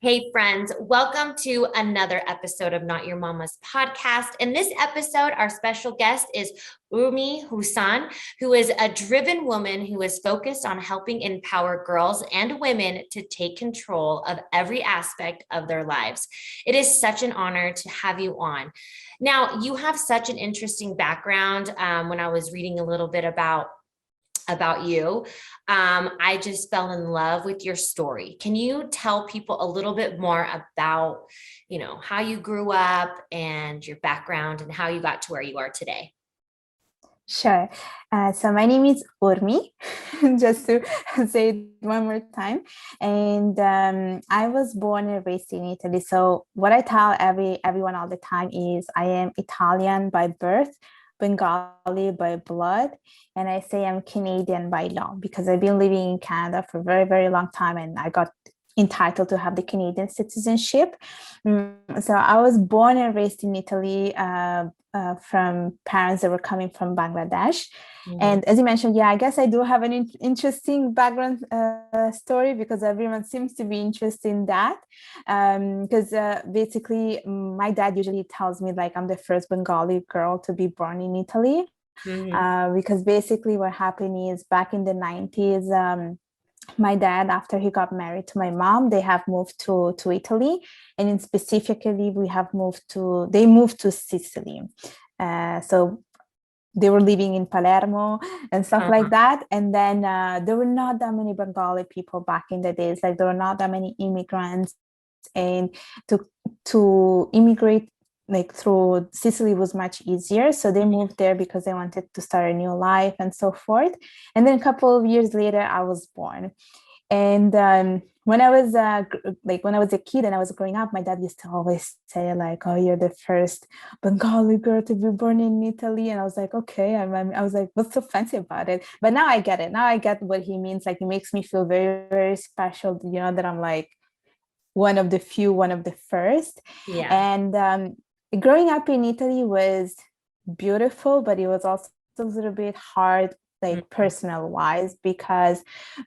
Hey, friends, welcome to another episode of Not Your Mama's Podcast. In this episode, our special guest is Urmi Hossain, who is a driven woman who is focused on helping empower girls and women to take control of every aspect of their lives. It is such an honor to have you on. Now, you have such an interesting background. When I was reading a little bit about you. I just fell in love with your story. Can you tell people a little bit more about, how you grew up and your background and how you got to where you are today? Sure. So my name is Urmi, just to say it one more time. And I was born and raised in Italy. So what I tell everyone all the time is I am Italian by birth, Bengali by blood, and I say I'm Canadian by law because I've been living in Canada for a very, very long time, and I got entitled to have the Canadian citizenship. So I was born and raised in Italy from parents that were coming from Bangladesh. And as you mentioned, yeah, I guess I do have an interesting background story because everyone seems to be interested in that. Because basically, my dad usually tells me like I'm the first Bengali girl to be born in Italy. Because basically what happened is back in the 90s, my dad, after he got married to my mom, they have moved to Italy, and in specifically they moved to Sicily. So they were living in Palermo and stuff like that. And then there were not that many Bengali people back in the days. Like there were not that many immigrants, and to immigrate like through Sicily was much easier. So they moved there because they wanted to start a new life and so forth. And then a couple of years later, I was born. And when I was when I was a kid and I was growing up, my dad used to always say like, "Oh, you're the first Bengali girl to be born in Italy." And I was like, "Okay." I was like, "What's so fancy about it?" But now I get it. Now I get what he means. Like it makes me feel very, very special. That I'm like one of the few, one of the first. Yeah. And growing up in Italy was beautiful, but it was also a little bit hard, like personal wise, because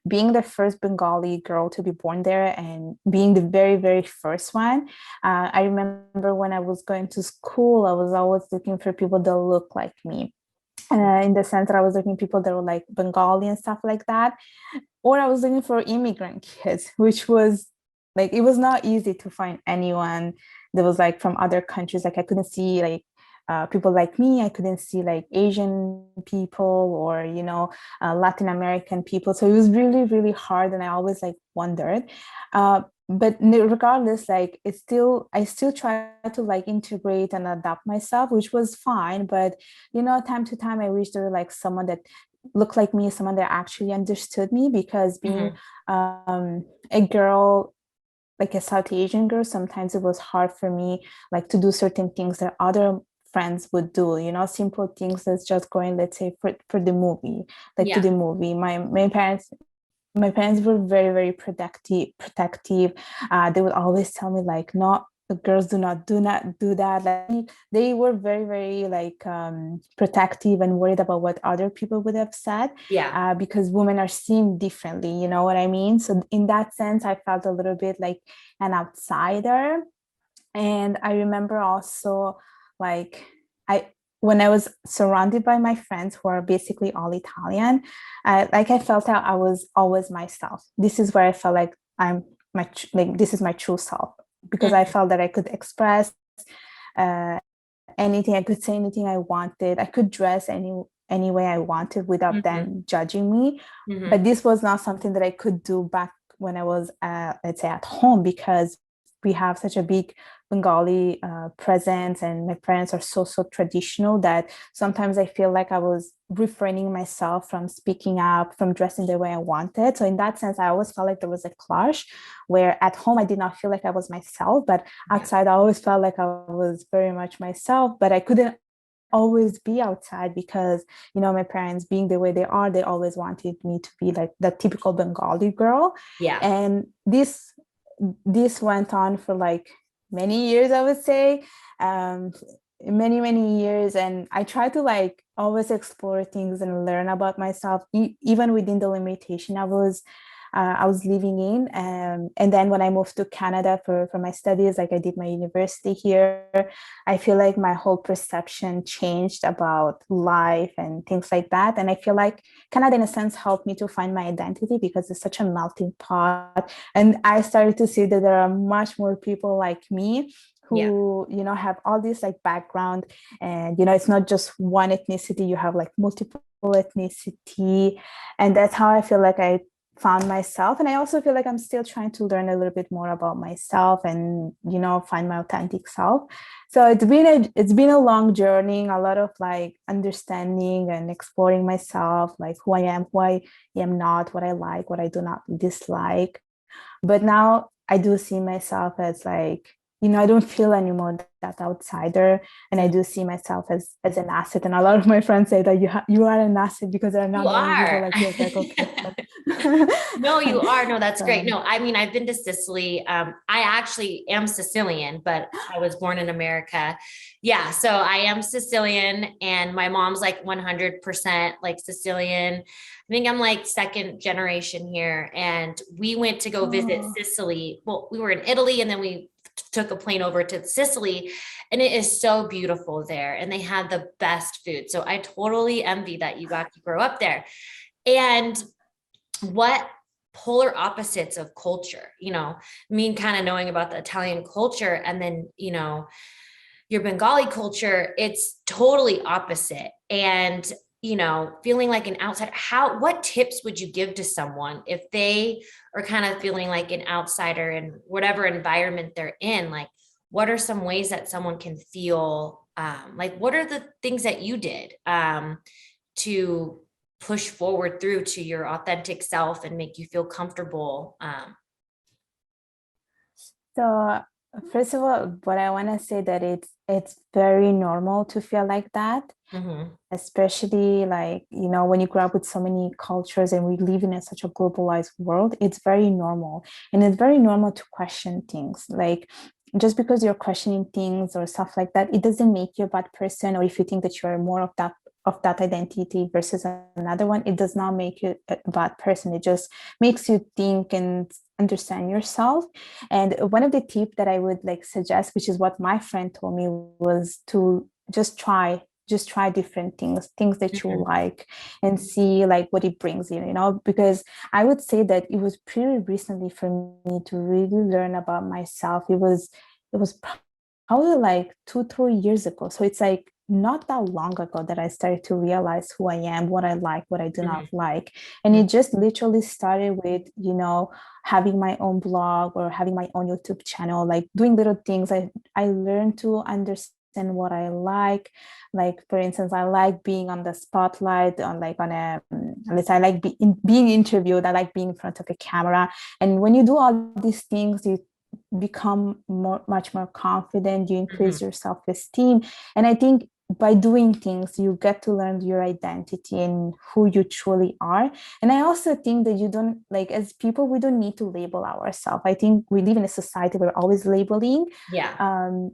being the first Bengali girl to be born there and being the very, very first one, I remember when I was going to school, I was always looking for people that look like me. In the sense that I was looking for people that were like Bengali and stuff like that, or I was looking for immigrant kids, which was like it was not easy to find anyone that was like from other countries. Like I couldn't see like people like me. I couldn't see like Asian people or Latin American people. So it was really, really hard, and I always like wondered. But regardless, like I still try to like integrate and adapt myself, which was fine. But time to time, I wish there were like someone that looked like me, someone that actually understood me, because being a girl, like a South Asian girl, sometimes it was hard for me like to do certain things that other friends would do, simple things as just going, let's say, for the movie, like to the movie. My parents were very, very protective. They would always tell me like, not girls do not do that. Like they were very, very like protective and worried about what other people would have said. Because women are seen differently, you know what I mean? So in that sense, I felt a little bit like an outsider. And I remember also like I when I was surrounded by my friends who are basically all Italian, I felt that I was always myself. This is where I felt like this is my true self, because I felt that I could express uh, anything. I could say anything I wanted. I could dress any way I wanted without them judging me. But this was not something that I could do back when I was, let's say, at home, because we have such a big Bengali presence, and my parents are so traditional that sometimes I feel like I was refraining myself from speaking up, from dressing the way I wanted. So in that sense, I always felt like there was a clash, where at home I did not feel like I was myself, but outside I always felt like I was very much myself, but I couldn't always be outside because my parents, being the way they are, they always wanted me to be like the typical Bengali girl. And this went on for like many years, I would say, many years. And I try to like always explore things and learn about myself, even within the limitation I was living in. And then when I moved to Canada for my studies, like I did my university here, I feel like my whole perception changed about life and things like that. And I feel like Canada, in a sense, helped me to find my identity because it's such a melting pot. And I started to see that there are much more people like me who, you know, have all this like background, and, you know, it's not just one ethnicity, you have like multiple ethnicity. And that's how I feel like I found myself. And I also feel like I'm still trying to learn a little bit more about myself and, you know, find my authentic self. So it's been a long journey, a lot of like understanding and exploring myself, like who I am, who I am not, what I like, what I do not dislike. But now I do see myself as like, you know, I don't feel anymore that outsider, and I do see myself as an asset. And a lot of my friends say that you are an asset because there are You not many people are. like you. It's like, okay. No, you are. No, that's great. So, No, I mean, I've been to Sicily. I actually am Sicilian, but I was born in America. Yeah. So I am Sicilian, and my mom's like 100% like Sicilian. I think I'm like second generation here. And we went to go visit oh, Sicily. Well, we were in Italy, and then we took a plane over to Sicily, and it is so beautiful there. And they have the best food. So I totally envy that you got to grow up there. And what polar opposites of culture, you know, me kind of knowing about the Italian culture, and then, you know, your Bengali culture, it's totally opposite. And, you know, feeling like an outsider, what tips would you give to someone if they are kind of feeling like an outsider in whatever environment they're in? Like, what are some ways that someone can feel, like, what are the things that you did, to push forward through to your authentic self and make you feel comfortable? so first of all, what I want to say that it's very normal to feel like that, Mhm. especially like, you know, when you grow up with so many cultures and we live in such a globalized world. It's very normal, and it's very normal to question things. Like, just because you're questioning things or stuff like that, it doesn't make you a bad person. Or if you think that you're more of that identity versus another one, it does not make you a bad person. It just makes you think and understand yourself. And one of the tips that I would like suggest, which is what my friend told me, was to just try different things that you Mhm. like, and see like what it brings you, you know. Because I would say that it was pretty recently for me to really learn about myself. It was probably like 2-3 years ago. So it's like not that long ago that I started to realize who I am, what I like, what I do not Mhm. like. And it just literally started with, you know, having my own blog or having my own YouTube channel, like doing little things. I learned to understand what I like. Like, for instance, I like being on the spotlight, on like on a let's say I like being interviewed. I like being in front of a camera. And when you do all these things, you become much more confident, you increase Mhm. your self-esteem. And I think by doing things, you get to learn your identity and who you truly are. And I also think that you don't, like, as people, we don't need to label ourselves. I think we live in a society where we're always labeling. Yeah. um,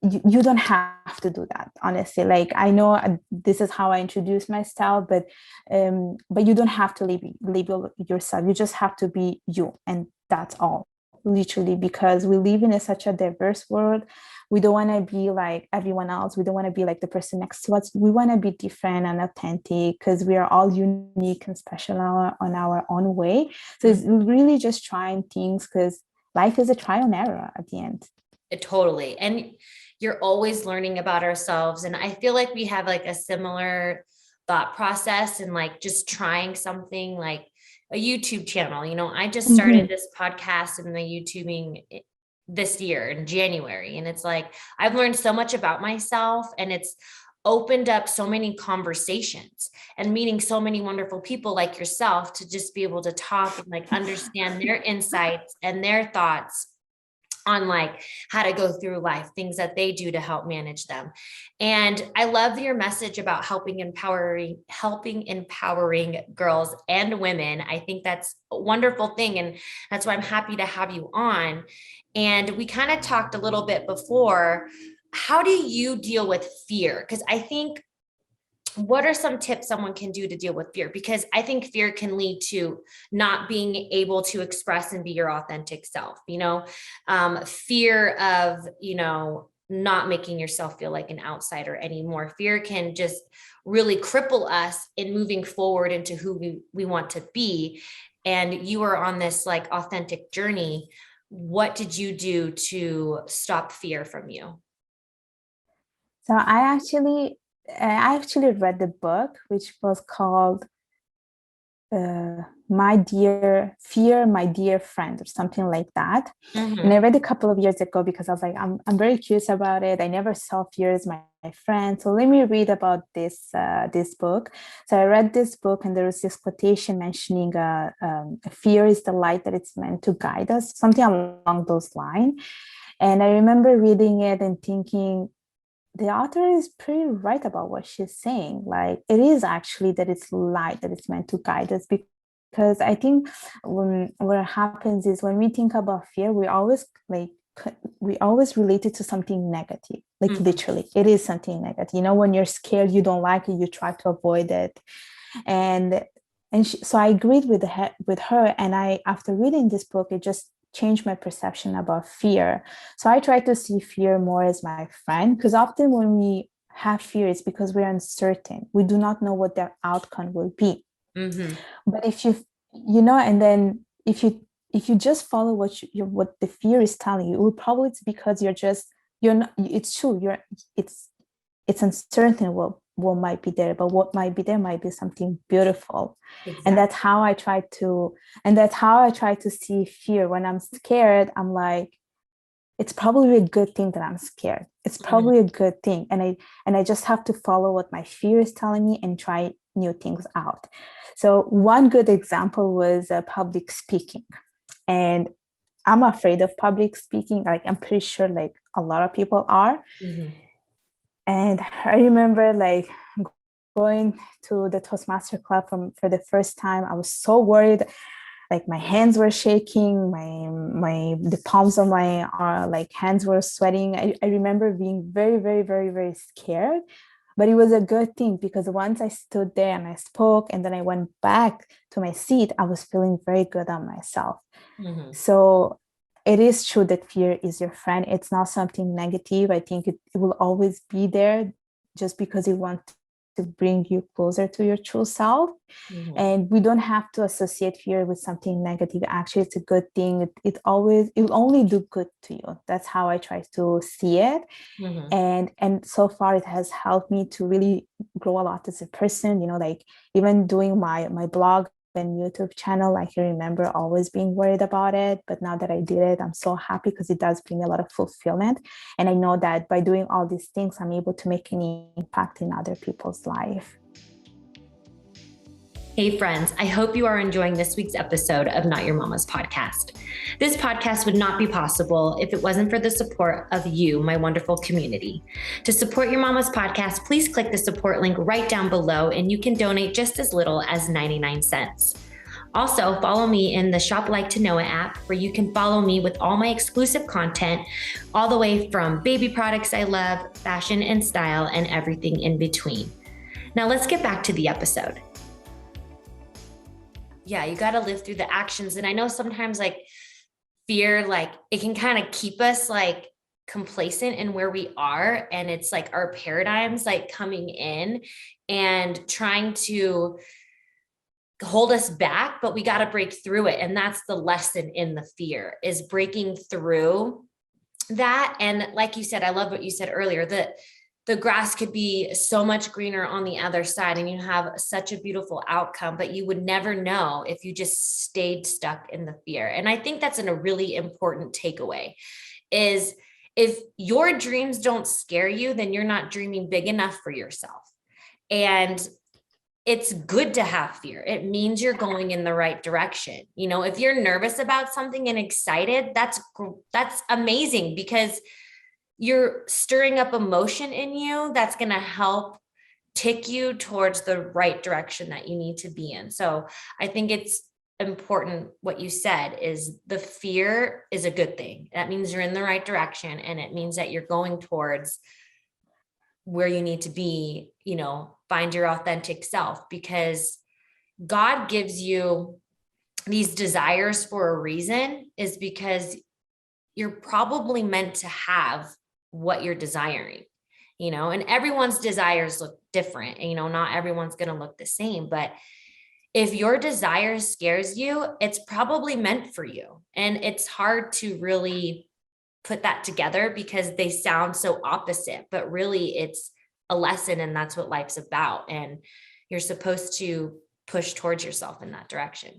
you don't have to do that, honestly. Like, I know this is how I introduce myself, but you don't have to label yourself. You just have to be you, and that's all, literally. Because we live in such a diverse world. We don't want to be like everyone else. We don't want to be like the person next to us. We want to be different and authentic, because we are all unique and special on our own way. So it's really just trying things, because life is a trial and error at the end. Totally. And you're always learning about ourselves. And I feel like we have like a similar thought process, and like just trying something like a YouTube channel. You know, I just started Mm-hmm. this podcast and the YouTubing this year in January. And it's like, I've learned so much about myself, and it's opened up so many conversations and meeting so many wonderful people like yourself to just be able to talk and like understand their insights and their thoughts on like how to go through life, things that they do to help manage them. And I love your message about helping empowering girls and women. I think that's a wonderful thing. And that's why I'm happy to have you on. And we kind of talked a little bit before. How do you deal with fear? Because I think what are some tips someone can do to deal with fear? Because I think fear can lead to not being able to express and be your authentic self, fear of, not making yourself feel like an outsider anymore. Fear can just really cripple us in moving forward into who we want to be. And you are on this like authentic journey. What did you do to stop fear from you? So I actually read the book, which was called My Dear Fear, My Dear Friend, or something like that. Mm-hmm. And I read a couple of years ago because I was like, I'm very curious about it. I never saw fear as my friend. So let me read about this book. So I read this book, and there was this quotation mentioning fear is the light that it's meant to guide us, something along those lines. And I remember reading it and thinking, the author is pretty right about what she's saying. Like, it is actually that it's light that it's meant to guide us, because I think what happens is when we think about fear, we always relate it to something negative. Like, Mm-hmm. literally, it is something negative. When you're scared, you don't like it, you try to avoid it. So I agreed with her, and after reading this book, it just changed my perception about fear. So I try to see fear more as my friend, because often when we have fear, it's because we're uncertain. We do not know what their outcome will be. Mm-hmm. But and then if you just follow what the fear is telling you, it will probably, it's because you're not, it's true, it's uncertain what might be there, but what might be there might be something beautiful. Exactly. And that's how I try to see fear. When I'm scared, I'm like, it's probably a good thing that I'm scared. It's probably a good thing. And I just have to follow what my fear is telling me and try new things out. So one good example was public speaking. And I'm afraid of public speaking. Like, I'm pretty sure like a lot of people are. Mm-hmm. And I remember like going to the Toastmaster Club for the first time. I was so worried. Like, my hands were shaking, the palms of my like hands were sweating. I remember being very, very, very, very scared. But it was a good thing, because once I stood there and I spoke, and then I went back to my seat, I was feeling very good on myself. Mm-hmm. So it is true that fear is your friend. It's not something negative. I think it will always be there, just because it wants to bring you closer to your true self. Mm-hmm. And we don't have to associate fear with something negative. Actually, it's a good thing. It will only do good to you. That's how I try to see it. Mm-hmm. And so far it has helped me to really grow a lot as a person. Like, even doing my blog and YouTube channel, I can remember always being worried about it, but now that I did it, I'm so happy, because it does bring a lot of fulfillment. And I know that by doing all these things, I'm able to make an impact in other people's life. Hey friends, I hope you are enjoying this week's episode of Not Your Mama's Podcast. This podcast would not be possible if it wasn't for the support of you, my wonderful community. To support Your Mama's Podcast, please click the support link right down below, and you can donate just as little as 99 cents. Also, follow me in the Shop Like to Know It app, where you can follow me with all my exclusive content, all the way from baby products I love, fashion and style, and everything in between. Now let's get back to the episode. Yeah, you got to live through the actions. And I know sometimes like fear, like it can kind of keep us like complacent in where we are. And it's like our paradigms like coming in and trying to hold us back, but we got to break through it. And that's the lesson in the fear, is breaking through that. And like you said, I love what you said earlier, that the grass could be so much greener on the other side, and you have such a beautiful outcome, but you would never know if you just stayed stuck in the fear. And I think that's a really important takeaway, is if your dreams don't scare you, then you're not dreaming big enough for yourself. And it's good to have fear. It means you're going in the right direction. If you're nervous about something and excited, that's amazing, because you're stirring up emotion in you that's going to help tick you towards the right direction that you need to be in. So I think it's important what you said, is the fear is a good thing. That means you're in the right direction, and it means that you're going towards where you need to be, find your authentic self, because God gives you these desires for a reason, is because you're probably meant to have what you're desiring, and everyone's desires look different. And, not everyone's going to look the same, but if your desire scares you, it's probably meant for you. And it's hard to really put that together because they sound so opposite, but really it's a lesson, and that's what life's about. And you're supposed to push towards yourself in that direction.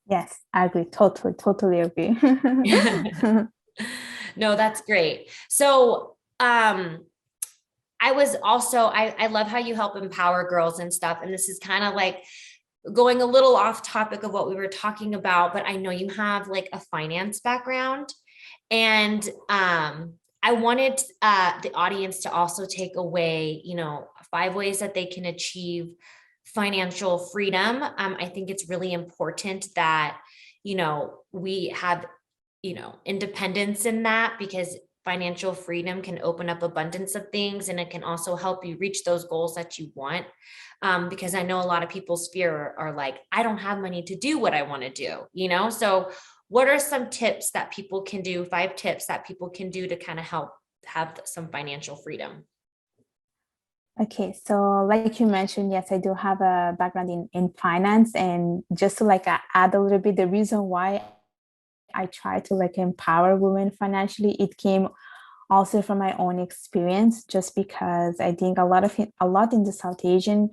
Yes, I agree. Totally agree. No, that's great. So, I love how you help empower girls and stuff. And this is kind of like going a little off topic of what we were talking about, but I know you have like a finance background, and I wanted the audience to also take away, 5 ways that they can achieve financial freedom. I think it's really important that, we have, independence in that, because financial freedom can open up abundance of things, and it can also help you reach those goals that you want. Because I know a lot of people's fear are like, I don't have money to do what I want to do, So what are some tips that people can do, 5 tips that people can do to kind of help have some financial freedom? Okay, so like you mentioned, yes, I do have a background in finance, and just to like add a little bit, the reason why I try to like empower women financially, it came also from my own experience, just because I think a lot in the South Asian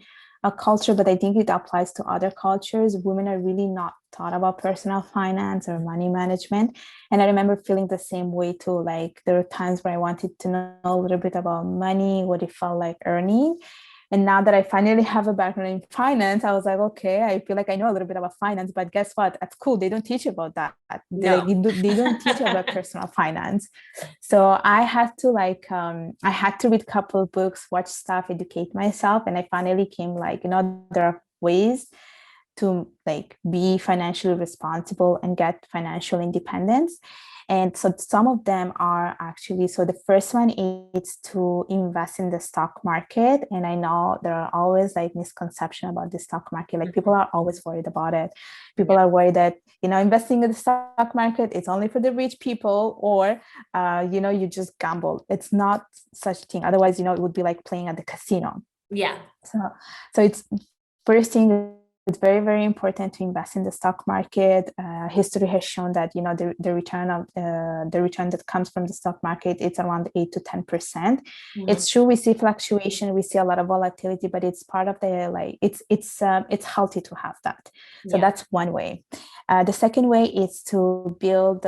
culture, but I think it applies to other cultures. Women are really not taught about personal finance or money management. And I remember feeling the same way too. Like there were times where I wanted to know a little bit about money, what it felt like earning. And now that I finally have a background in finance, I was like, okay, I feel like I know a little bit about finance, but guess what? At school, they don't teach about that. No. They don't teach about personal finance. So I had to I had to read a couple of books, watch stuff, educate myself. And I finally came there are ways to like be financially responsible and get financial independence. And so some of them are actually, so the first one is to invest in the stock market. And I know there are always like misconception about the stock market. Like people are always worried about it. People are worried that, investing in the stock market, it's only for the rich people, or, you just gamble. It's not such a thing. Otherwise, it would be like playing at the casino. Yeah. So it's first thing, it's very, very important to invest in the stock market. History has shown that the return that comes from the stock market, it's around 8 to 10%. Mm-hmm. It's true we see fluctuation, we see a lot of volatility, but it's part of the it's healthy to have that. So that's one way. The second way is to build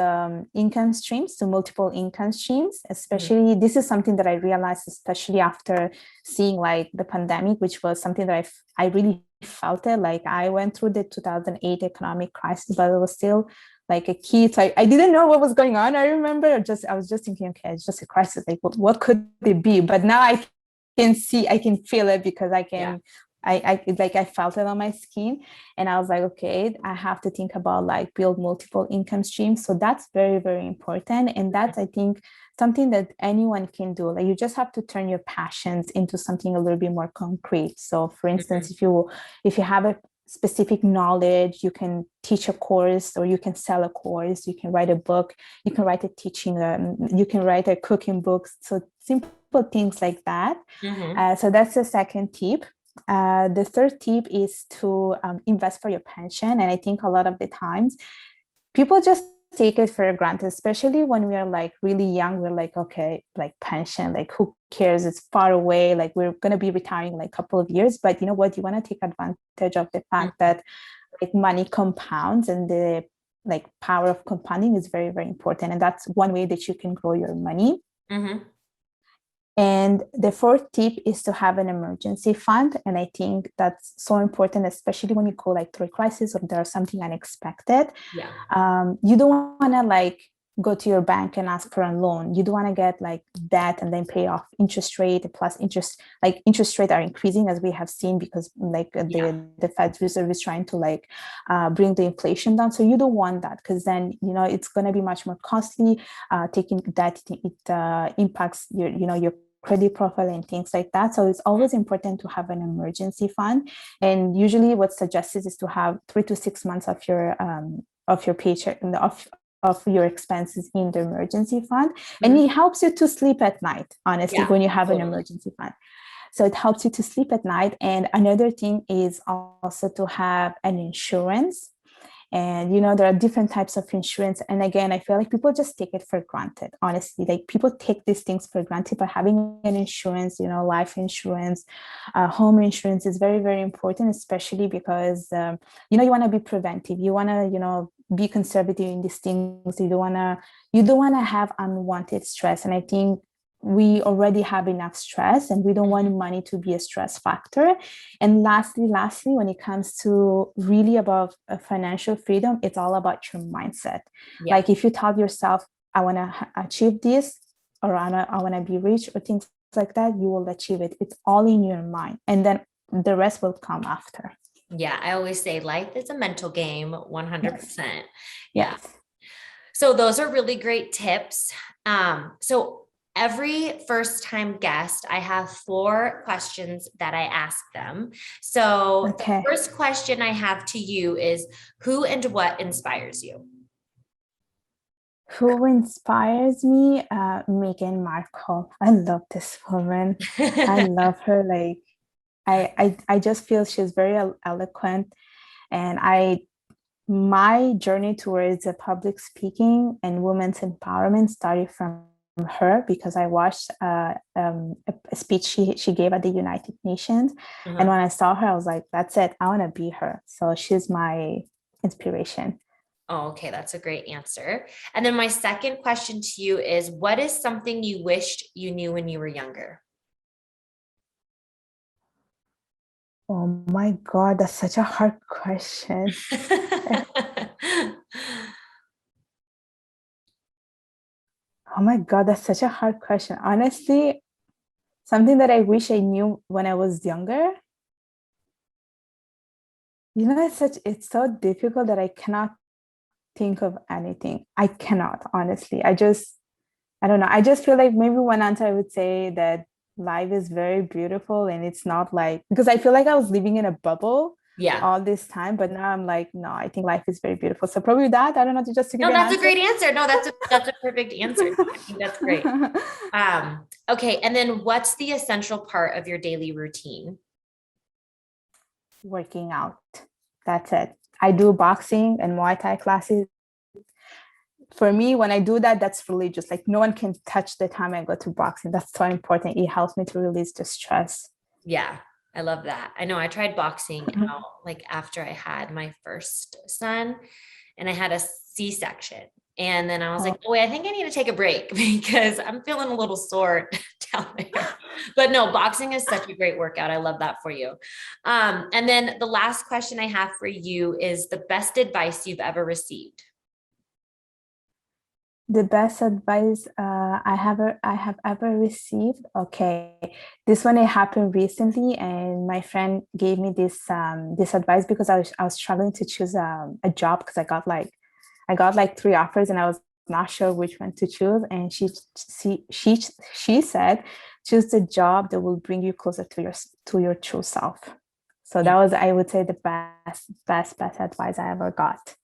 income streams, so multiple income streams. Especially, this is something that I realized, especially after seeing like the pandemic, which was something that I really felt it. Like I went through the 2008 economic crisis, but it was still like a kid. So I didn't know what was going on. I remember I was just thinking, okay, it's just a crisis. Like what could it be? But now I can feel it, because I can, I felt it on my skin, and I was like, okay, I have to think about like build multiple income streams. So that's very, very important. And that's, I think, something that anyone can do. Like you just have to turn your passions into something a little bit more concrete. So for instance, if you have a specific knowledge, you can teach a course, or you can sell a course, you can write a book, you can write a teaching, you can write a cooking book. So simple things like that. So that's the second tip. The third tip is to invest for your pension. And I think a lot of the times people just take it for granted, especially when we are like really young. We're like, okay, like pension, like who cares? It's far away. Like we're going to be retiring like a couple of years. But you know what? You want to take advantage of the fact that like money compounds, and the like power of compounding is very, very important. And that's one way that you can grow your money. And the fourth tip is to have an emergency fund. And I think that's so important, especially when you go like through a crisis or there's something unexpected. You don't want to like go to your bank and ask for a loan. You don't want to get like debt and then pay off interest rate plus interest, like interest rate are increasing, as we have seen, because like the Fed Reserve is trying to like bring the inflation down. So you don't want that, because then, it's going to be much more costly. Taking that, it impacts your credit profile and things like that. So it's always important to have an emergency fund. And usually what's suggested is to have 3 to 6 months of your paycheck and of your expenses in the emergency fund. And it helps you to sleep at night, honestly, when you have an emergency fund. So it helps you to sleep at night. And another thing is also to have an insurance. And, there are different types of insurance. And again, I feel like people just take it for granted, honestly. Like people take these things for granted, but having an insurance, life insurance, home insurance is very, very important, especially because, you want to be preventive. You want to, be conservative in these things. You don't want to have unwanted stress. And I think we already have enough stress and we don't want money to be a stress factor. And lastly, when it comes to really about financial freedom, it's all about your mindset. Yeah. Like if you tell yourself, I want to achieve this, or I want to be rich, or things like that, you will achieve it. It's all in your mind. And then the rest will come after. Yeah. I always say life is a mental game, 100%. Yes. Yeah. Yes. So those are really great tips. So every first time guest, I have 4 questions that I ask them. So The first question I have to you is, who and what inspires you? Who inspires me? Meghan Markle. I love this woman. I love her. Like, I just feel she's very eloquent, and my journey towards public speaking and women's empowerment started from her because I watched a speech she gave at the United Nations. And when I saw her, I was like, that's it. I want to be her. So she's my inspiration. Oh, okay. That's a great answer. And then my second question to you is, what is something you wished you knew when you were younger? Oh my God, that's such a hard question. Oh my God, that's such a hard question. Honestly, something that I wish I knew when I was younger. It's so difficult that I cannot think of anything. I cannot, honestly. I don't know. I just feel like maybe one answer I would say that life is very beautiful, and it's not like, because I feel like I was living in a bubble all this time, but now I'm like, no, I think life is very beautiful. So probably that. I don't know, just to give that's a great answer. No, that's a perfect answer. I think that's great. Okay. And then what's the essential part of your daily routine? Working out. That's it. I do boxing and Muay Thai classes. For me, when I do that, that's religious. Like no one can touch the time I go to boxing. That's so important. It helps me to release the stress. Yeah, I love that. I know I tried boxing out like after I had my first son, and I had a C-section. And then I was like, oh wait, I think I need to take a break because I'm feeling a little sore down there. But no, boxing is such a great workout. I love that for you. And then the last question I have for you is the best advice you've ever received. The best advice I have ever received. Okay, this one, it happened recently, and my friend gave me this advice because I was struggling to choose a job because I got like 3 offers and I was not sure which one to choose. And she said, choose the job that will bring you closer to your true self. So that was, I would say, the best advice I ever got.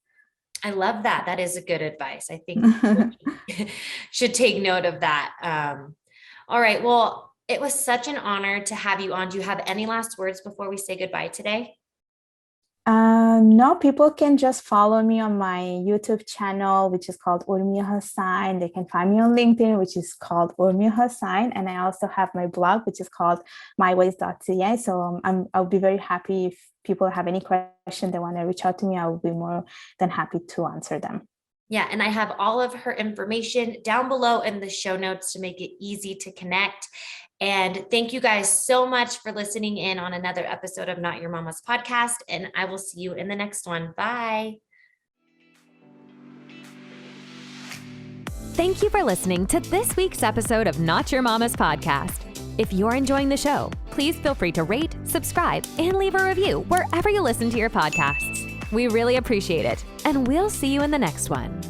I love that. That is a good advice. I think should take note of that. All right. Well, it was such an honor to have you on. Do you have any last words before we say goodbye today? No, people can just follow me on my YouTube channel, which is called Urmi Hossain. They can find me on LinkedIn, which is called Urmi Hossain. And I also have my blog, which is called myways.ca. So I'll be very happy if people have any questions they want to reach out to me. I will be more than happy to answer them. Yeah. And I have all of her information down below in the show notes to make it easy to connect. And thank you guys so much for listening in on another episode of Not Your Mama's Podcast. And I will see you in the next one. Bye. Thank you for listening to this week's episode of Not Your Mama's Podcast. If you're enjoying the show, please feel free to rate, subscribe, and leave a review wherever you listen to your podcasts. We really appreciate it, and we'll see you in the next one.